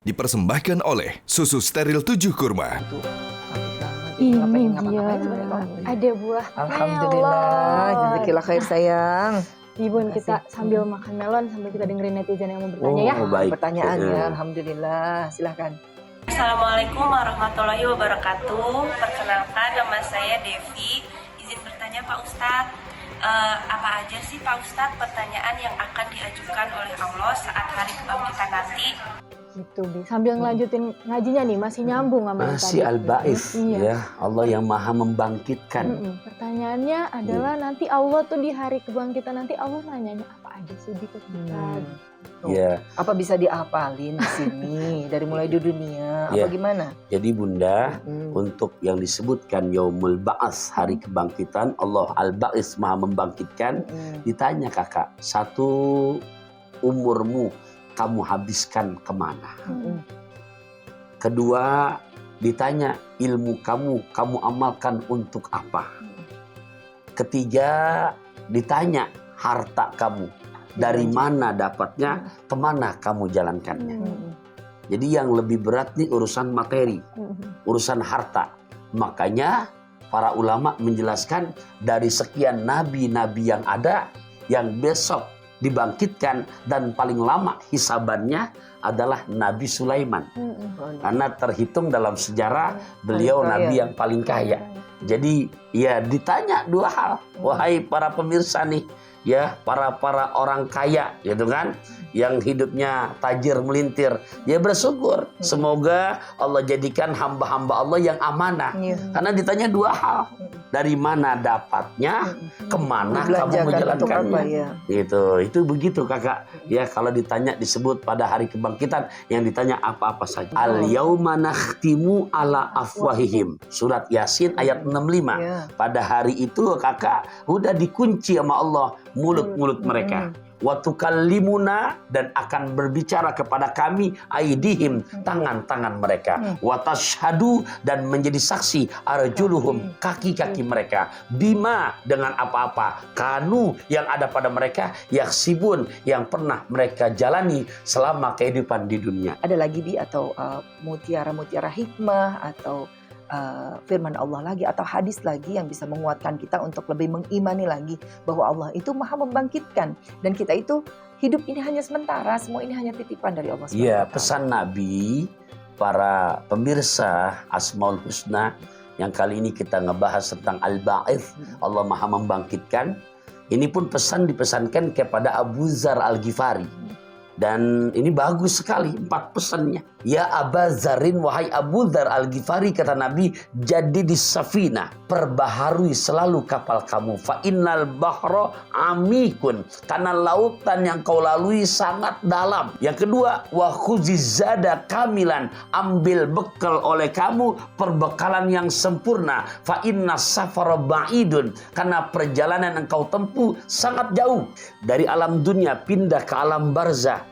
Dipersembahkan oleh Susu Steril 7 Kurma. Ini dia ada buah Alhamdulillah, jazakallah khair sayang. Ibun, kita sambil makan melon sambil kita dengerin netizen yang mau bertanya ya. baik. Pertanyaan ya, alhamdulillah. Silahkan. Assalamualaikum warahmatullahi wabarakatuh. Perkenalkan, nama saya Devi. Izin bertanya Pak Ustadz, apa aja sih Pak Ustadz pertanyaan yang akan diajukan oleh Allah saat hari kebangkitan nanti? Gitu, Bi. Sambil ngelanjutin ngajinya nih, masih nyambung sama yang Masih tadi. Al-Ba'ith, Iya. ya Allah yang maha membangkitkan. Pertanyaannya adalah nanti Allah tuh di hari kebangkitan nanti Allah nanyanya apa aja sih di Ustadz? Ya, Apa bisa diapalin di sini dari mulai di dunia? Ya. Apa gimana? jadi Bunda, untuk yang disebutkan Yaumul Ba'ats, hari kebangkitan, Allah Al-Ba'its maha membangkitkan, ditanya kakak, satu umurmu kamu habiskan kemana? Kedua, ditanya ilmu kamu amalkan untuk apa? Ketiga, ditanya harta kamu, dari mana dapatnya, kemana kamu jalankannya. Jadi yang lebih berat nih urusan materi, urusan harta. Makanya para ulama menjelaskan dari sekian nabi-nabi yang ada, yang besok dibangkitkan dan paling lama hisabannya adalah Nabi Sulaiman. Karena terhitung dalam sejarah beliau Paling kaya. nabi yang paling kaya. Jadi ya ditanya dua hal, wahai para pemirsa nih, ya para orang kaya gitu kan, yang hidupnya tajir melintir, ya bersyukur. Semoga Allah jadikan hamba-hamba Allah yang amanah. Karena ditanya dua hal, dari mana dapatnya, kemana kamu Dibelanjakan untuk menjalankannya. apa ya? Gitu, itu begitu kakak. Ya kalau ditanya disebut pada hari kebangkitan, yang ditanya apa-apa saja. Al yauma nakhtimu ala afwahihim. Surat Yasin ayat 65. Ya. Pada hari itu kakak udah dikunci sama Allah mulut-mulut mereka. Wa tukallimuna, dan akan berbicara kepada kami aidihim, tangan-tangan mereka. Wa tashhadu, dan menjadi saksi arjuluhum, kaki-kaki mereka. Bima, dengan apa-apa kanu yang ada pada mereka, yaksibun, yang pernah mereka jalani selama kehidupan di dunia. Ada lagi Bi atau mutiara-mutiara hikmah atau firman Allah lagi atau hadis lagi yang bisa menguatkan kita untuk lebih mengimani lagi bahwa Allah itu maha membangkitkan dan kita itu hidup ini hanya sementara, semua ini hanya titipan dari Allah SWT. Iya, pesan Nabi, para pemirsa Asmaul Husna, yang kali ini kita ngebahas tentang Al-Ba'ith, Allah maha membangkitkan. Ini pun pesan dipesankan kepada Abu Dzar Al-Ghifari. Dan ini bagus sekali 4 pesannya. Ya Aba Zarin, wahai Abu Dzar Al-Ghifari, kata Nabi, jadi di safina, perbaharui selalu kapal kamu. Fa innal bahra amikun, karena lautan yang kau lalui sangat dalam. Yang kedua, wa khuzizada kamilan, ambil bekal oleh kamu perbekalan yang sempurna. Fa inna safara ba'idun, karena perjalanan yang kau tempuh sangat jauh dari alam dunia pindah ke alam barzah.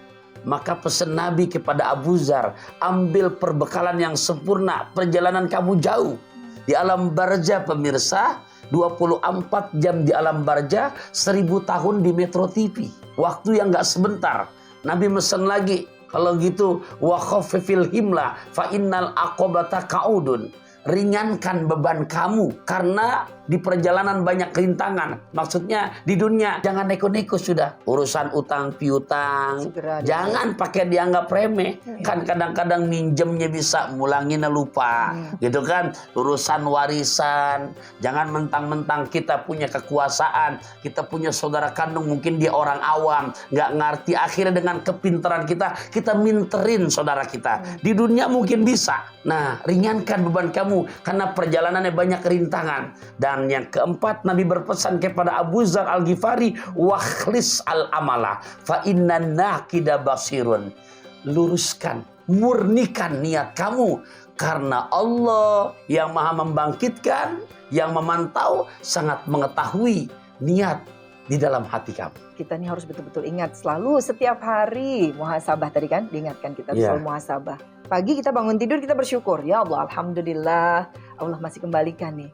Maka pesan Nabi kepada Abu Dzar, ambil perbekalan yang sempurna, perjalanan kamu jauh. Di alam barzah pemirsa, 24 jam di alam barzah, 1000 tahun di Metro TV. Waktu yang gak sebentar. Nabi mesen lagi, kalau gitu, wa khaffifil himla fa innal aqobata kaudun. Ringankan beban kamu karena di perjalanan banyak rintangan. Maksudnya di dunia jangan neko-neko sudah. Urusan utang piutang jangan pakai dianggap remeh. Kan kadang-kadang minjemnya bisa, mulanginnya lupa. Gitu kan. Urusan warisan, jangan mentang-mentang kita punya kekuasaan, kita punya saudara kandung, mungkin dia orang awam, nggak ngerti. Akhirnya dengan kepintaran kita minterin saudara kita. Di dunia mungkin bisa. Nah, ringankan beban kamu karena perjalanannya banyak rintangan. Dan yang keempat, Nabi berpesan kepada Abu Dzar Al-Ghifari, wakhlis al-amala fa innan naqida basirun. Luruskan, murnikan niat kamu karena Allah yang maha membangkitkan, yang memantau, sangat mengetahui niat di dalam hati kamu. Kita nih harus betul-betul ingat selalu setiap hari muhasabah, tadi kan diingatkan kita selalu muhasabah. Pagi kita bangun tidur kita bersyukur, ya Allah alhamdulillah Allah masih kembalikan nih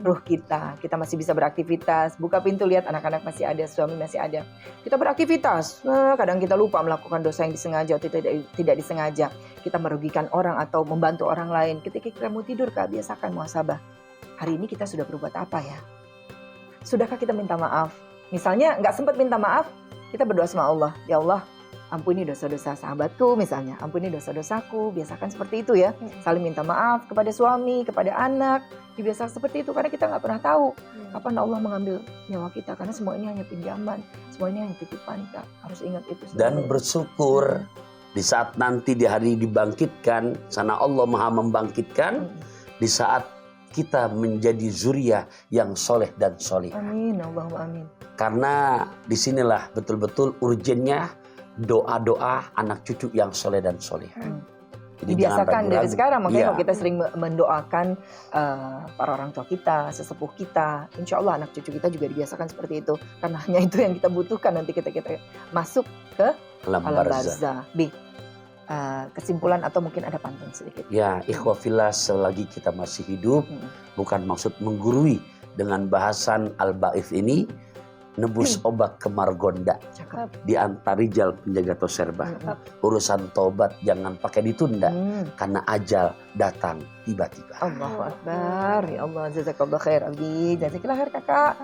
ruh kita. Kita masih bisa beraktivitas, buka pintu lihat anak-anak masih ada, suami masih ada. Kita beraktivitas. Kadang kita lupa melakukan dosa yang disengaja atau tidak disengaja. Kita merugikan orang atau membantu orang lain. Ketika kita mau tidur, Kak, biasakan muhasabah. Hari ini kita sudah berbuat apa ya? Sudahkah kita minta maaf? Misalnya nggak sempat minta maaf, kita berdoa sama Allah. Ya Allah, ampuni dosa-dosa sahabatku misalnya, ampuni dosa-dosaku, biasakan seperti itu ya. Saling minta maaf kepada suami, kepada anak, dibiasakan seperti itu karena kita nggak pernah tahu kapan Allah mengambil nyawa kita, karena semua ini hanya pinjaman, semua ini hanya titipan, Kak. Harus ingat itu. Dan bersyukur di saat nanti di hari dibangkitkan, sana Allah Maha membangkitkan, di saat kita menjadi zuriyah yang soleh dan soleh. Amin, Allahumma amin. Karena disinilah betul-betul urgennya doa-doa anak cucu yang soleh dan soleh. Jadi Dibiasakan dari sekarang, makanya kalau kita Iya. sering mendoakan para orang tua kita, sesepuh kita, insya Allah anak cucu kita juga dibiasakan seperti itu. Karena hanya itu yang kita butuhkan nanti kita masuk ke Alam alam barzah. barzah. Kesimpulan atau mungkin ada pantun sedikit. Ya, ikhwafillah, selagi kita masih hidup, bukan maksud menggurui dengan bahasan al-ba'ith ini, nebus obat ke Margonda Cakep. di antara rijal penjaga toserba. Urusan tobat jangan pakai ditunda, karena ajal datang tiba-tiba. Allahu Akbar. Ya Allah, jazakallah khair Abdi. Jazakallah khair Kakak.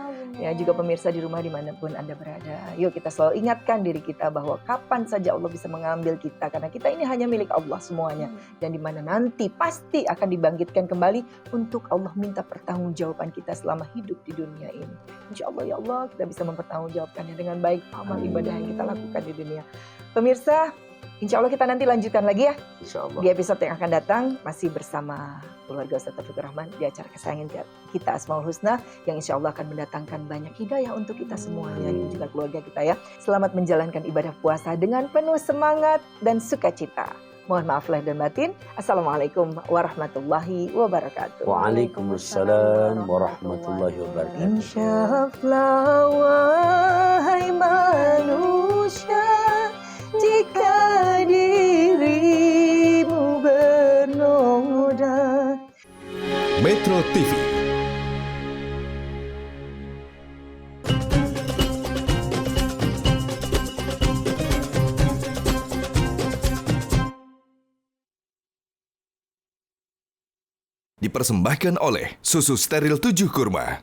Ya, juga pemirsa di rumah dimanapun Anda berada. Yuk kita selalu ingatkan diri kita bahwa kapan saja Allah bisa mengambil kita. Karena kita ini hanya milik Allah semuanya. Dan dimana nanti pasti akan dibangkitkan kembali untuk Allah minta pertanggungjawaban kita selama hidup di dunia ini. Insya Allah ya Allah kita bisa mempertanggungjawabkannya dengan baik amal ibadah yang kita lakukan di dunia. Pemirsa, insya Allah kita nanti lanjutkan lagi ya. Insya Allah. Di episode yang akan datang masih bersama keluarga Ustaz Taufikur Rahman di acara kesayangan kita Asmaul Husna yang insya Allah akan mendatangkan banyak hidayah untuk kita semuanya dan juga keluarga kita ya. Selamat menjalankan ibadah puasa dengan penuh semangat dan sukacita. Mohon maaf lahir dan batin. Assalamualaikum warahmatullahi wabarakatuh. Waalaikumsalam warahmatullahi wabarakatuh. Insyaallah wahai manusia, jika dirimu bernoda. Metro TV. Dipersembahkan oleh Susu Steril 7 Kurma.